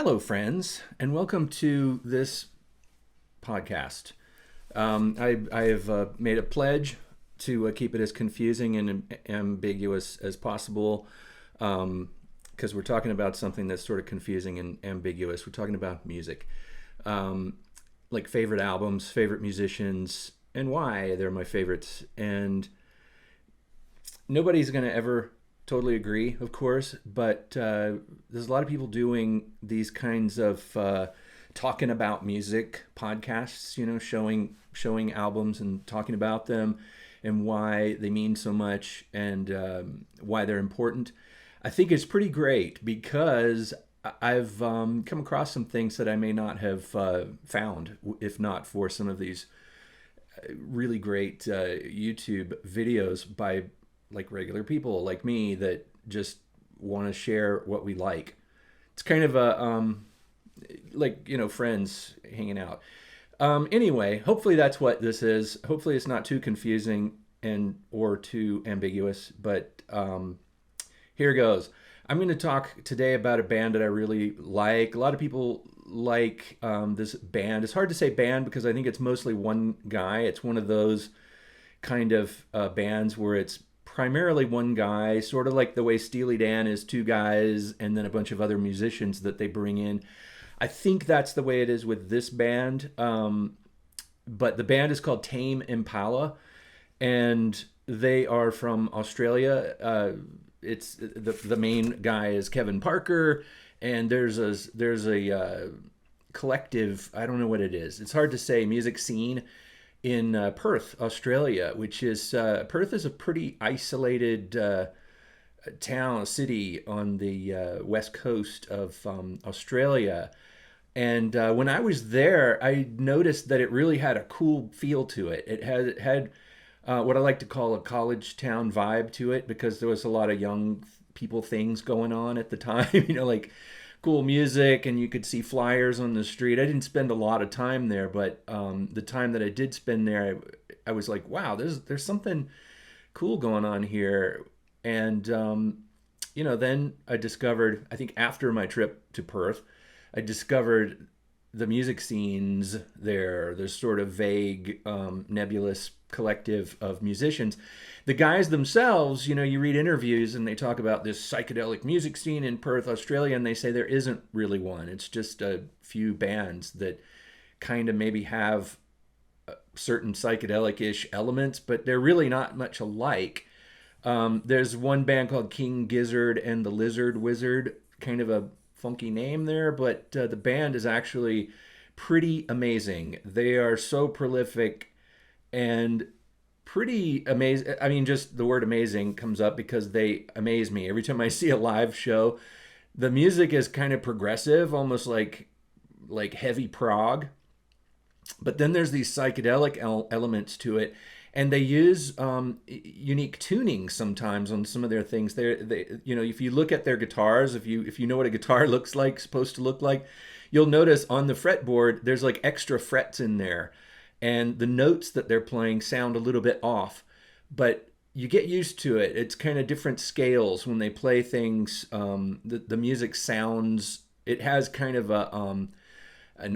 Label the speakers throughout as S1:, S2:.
S1: Hello, friends, and welcome to this podcast. I have made a pledge to keep it as confusing and ambiguous as possible because we're talking about something that's sort of confusing and ambiguous. We're talking about music, like favorite albums, favorite musicians, and why they're my favorites. And nobody's going to ever totally agree, of course, but there's a lot of people doing these kinds of talking about music podcasts, showing albums and talking about them and why they mean so much and why they're important. I think it's pretty great because I've come across some things that I may not have found if not for some of these really great YouTube videos by like regular people like me that just want to share what we like. It's kind of a friends hanging out. Anyway, hopefully that's what this is. Hopefully it's not too confusing and or too ambiguous, but here goes. I'm going to talk today about a band that I really like. A lot of people like this band. It's hard to say band because I think it's mostly one guy. It's one of those kind of bands where it's primarily one guy, sort of like the way Steely Dan is two guys and then a bunch of other musicians that they bring in. I think that's the way it is with this band. But the band is called Tame Impala, and they are from Australia. It's the main guy is Kevin Parker, and there's a collective. I don't know what it is. It's hard to say. Music scene in Perth, Australia, which is Perth is a pretty isolated town, city on the west coast of Australia. And when I was there, I noticed that it really had a cool feel to it. It had what I like to call a college town vibe to it because there was a lot of young people things going on at the time, like cool music, and you could see flyers on the street. I didn't spend a lot of time there, but the time that I did spend there, I was like, wow, there's something cool going on here. And then I discovered, I think after my trip to Perth, I discovered the music scenes there. There's sort of vague, nebulous collective of musicians. The guys themselves, you read interviews and they talk about this psychedelic music scene in Perth, Australia, and they say there isn't really one. It's just a few bands that kind of maybe have certain psychedelic-ish elements, but they're really not much alike. There's one band called King Gizzard and the Lizard Wizard, kind of a funky name there, but the band is actually pretty amazing. They are so prolific and pretty amazing. I mean, just the word amazing comes up because they amaze me. Every time I see a live show, the music is kind of progressive, almost like heavy prog. But then there's these psychedelic elements to it, and they use unique tuning sometimes on some of their things. If you look at their guitars, if you know what a guitar looks like, supposed to look like, you'll notice on the fretboard there's like extra frets in there, and the notes that they're playing sound a little bit off, but you get used to it. It's kind of different scales when they play things. The music sounds. It has kind of an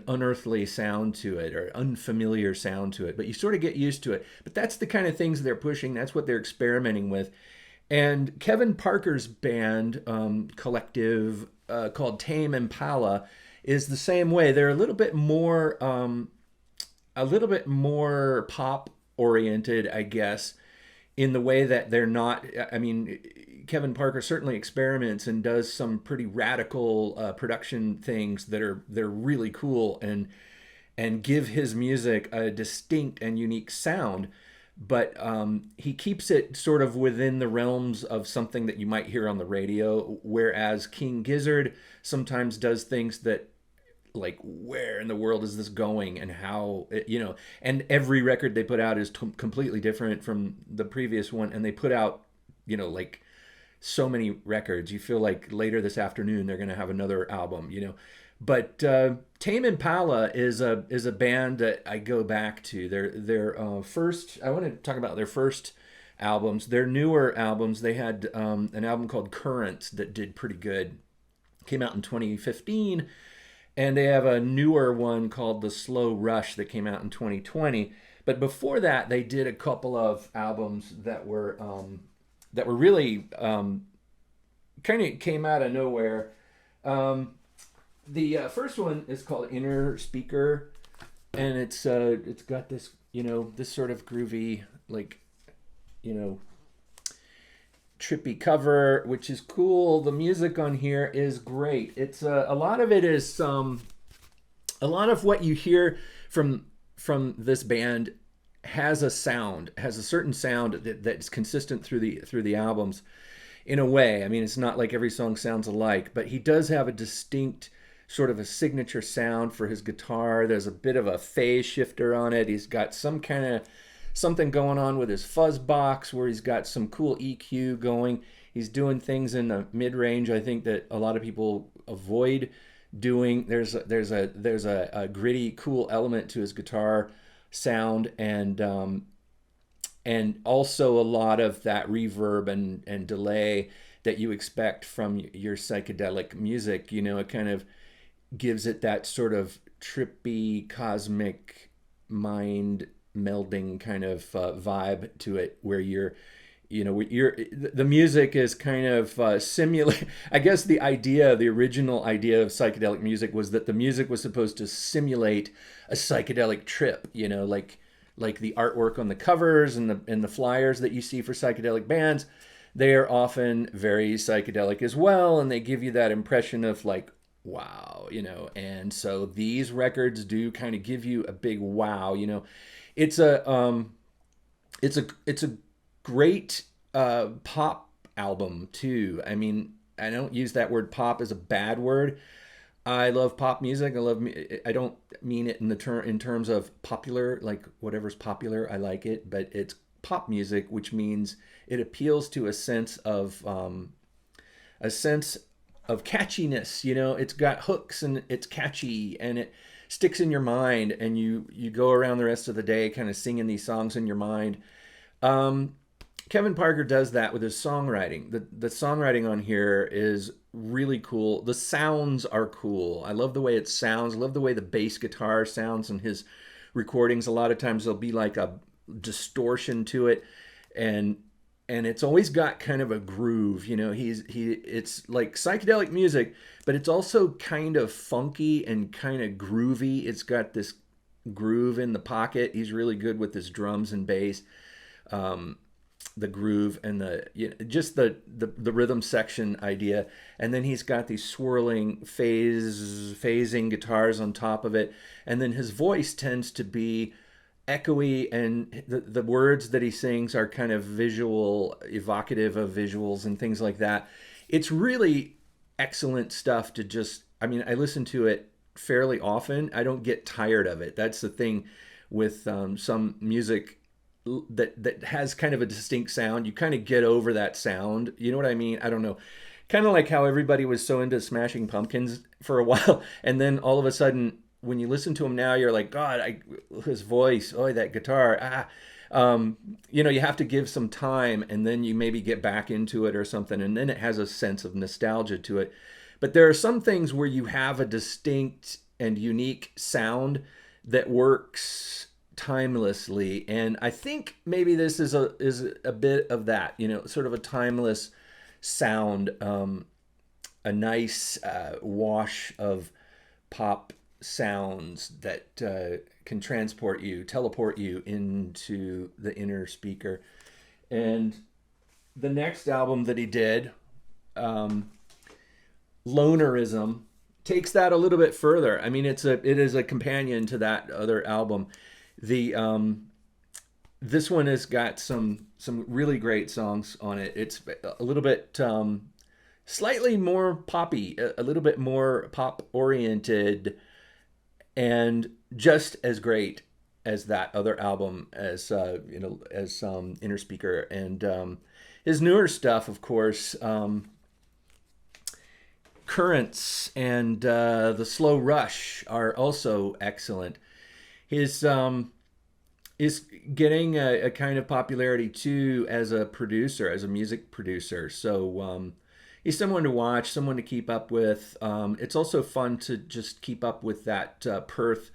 S1: unearthly sound to it or unfamiliar sound to it, but you sort of get used to it. But that's the kind of things they're pushing. That's what they're experimenting with. And Kevin Parker's band collective called Tame Impala is the same way. They're a little bit more pop oriented, I guess, in the way that they're not. I mean, Kevin Parker certainly experiments and does some pretty radical production things they're really cool and give his music a distinct and unique sound. But he keeps it sort of within the realms of something that you might hear on the radio, whereas King Gizzard sometimes does things that, like, where in the world is this going and how, and every record they put out is completely different from the previous one, and they put out, like so many records. You feel like later this afternoon they're going to have another album, But Tame Impala is a band that I go back to. Their first. I want to talk about their first albums. Their newer albums. They had an album called Currents that did pretty good. came out in 2015, and they have a newer one called The Slow Rush that came out in 2020. But before that, they did a couple of albums that were really kind of came out of nowhere. Um, the first one is called Inner Speaker, and it's got this, this sort of groovy, like, you know trippy cover, which is cool. The music on here is great. It's a lot of it is a lot of what you hear from this band has a certain sound that's consistent through the albums in a way. I mean, it's not like every song sounds alike, but he does have a distinct sort of a signature sound for his guitar. There's a bit of a phase shifter on it. He's got some kind of something going on with his fuzz box where he's got some cool EQ going. He's doing things in the mid range, I think, that a lot of people avoid doing. There's a gritty, cool element to his guitar sound, and also a lot of that reverb and delay that you expect from your psychedelic music. It kind of gives it that sort of trippy, cosmic, mind melding kind of vibe to it, where the music is kind of simulate. I guess the original idea of psychedelic music was that the music was supposed to simulate a psychedelic trip. Like the artwork on the covers and the flyers that you see for psychedelic bands, they are often very psychedelic as well, and they give you that impression of like, wow. And so these records do kind of give you a big wow. It's a great pop album too. I mean, I don't use that word pop as a bad word. I love pop music. I don't mean it in terms of popular, like whatever's popular, I like it, but it's pop music, which means it appeals to a sense of catchiness. It's got hooks and it's catchy and it sticks in your mind, and you go around the rest of the day kind of singing these songs in your mind. Kevin Parker does that with his songwriting. The songwriting on here is really cool. The sounds are cool. I love the way it sounds. I love the way the bass guitar sounds in his recordings. A lot of times there'll be like a distortion to it, and it's always got kind of a groove. It's like psychedelic music, but it's also kind of funky and kind of groovy. It's got this groove in the pocket. He's really good with his drums and bass. The groove and just the rhythm section idea, and then he's got these swirling phasing guitars on top of it, and then his voice tends to be echoey, and the words that he sings are kind of evocative of visuals and things like that. It's really excellent stuff I listen to it fairly often. I don't get tired of it. That's the thing with some music that has kind of a distinct sound. You kind of get over that sound. You know what I mean? I don't know. Kind of like how everybody was so into Smashing Pumpkins for a while, and then all of a sudden, when you listen to him now, you're like, God, his voice, oh, that guitar, you have to give some time, and then you maybe get back into it or something, and then it has a sense of nostalgia to it. But there are some things where you have a distinct and unique sound that works timelessly, and I think maybe this is a bit of that, sort of a timeless sound, a nice wash of pop sounds that can teleport you into the inner speaker. And the next album that he did, Lonerism, takes that a little bit further. I mean, it is a companion to that other album. This one has got some really great songs on it. It's a little bit slightly more poppy, a little bit more pop oriented, and just as great as that other album, as Inner Speaker. And his newer stuff, of course, Currents and The Slow Rush are also excellent. His is getting a kind of popularity too as a producer, as a music producer. So he's someone to watch, someone to keep up with. It's also fun to just keep up with that Perth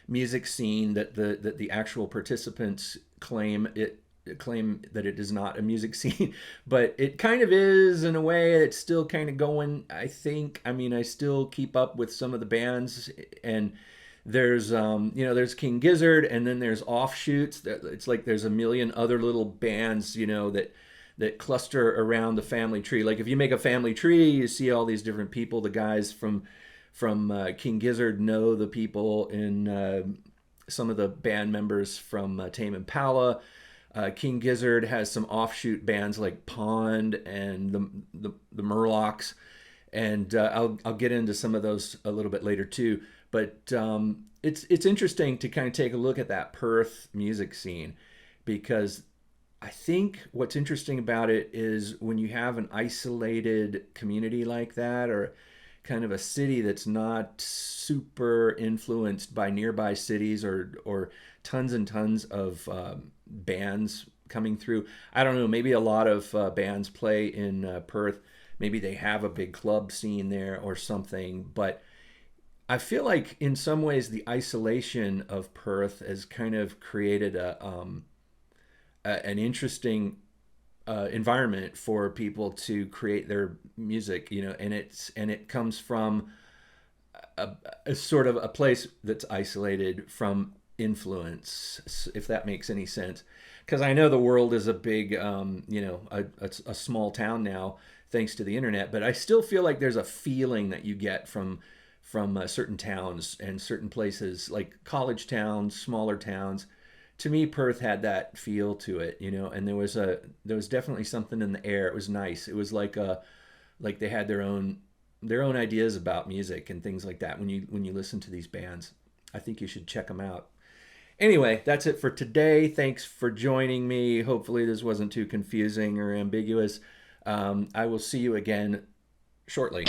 S1: music scene that the actual participants claim that it is not a music scene, but it kind of is in a way. It's still kind of going, I think. I mean, I still keep up with some of the bands, and there's there's King Gizzard, and then there's offshoots. It's like there's a million other little bands, that cluster around the family tree. Like if you make a family tree, you see all these different people. The guys from King Gizzard know the people in some of the band members from Tame Impala. King Gizzard has some offshoot bands like Pond and the Murlocs, and I'll get into some of those a little bit later too. But it's interesting to kind of take a look at that Perth music scene, because I think what's interesting about it is when you have an isolated community like that, or kind of a city that's not super influenced by nearby cities, or tons and tons of bands coming through. I don't know, maybe a lot of bands play in Perth. Maybe they have a big club scene there or something. But I feel like in some ways the isolation of Perth has kind of created an interesting environment for people to create their music, and it comes from a sort of a place that's isolated from influence, if that makes any sense. Because I know the world is a big, a small town now, thanks to the internet, but I still feel like there's a feeling that you get from certain towns and certain places, like college towns, smaller towns. To me, Perth had that feel to it, and there was definitely something in the air. It was nice. It was like they had their own ideas about music and things like that. When you listen to these bands, I think you should check them out. Anyway, that's it for today. Thanks for joining me. Hopefully this wasn't too confusing or ambiguous. I will see you again shortly.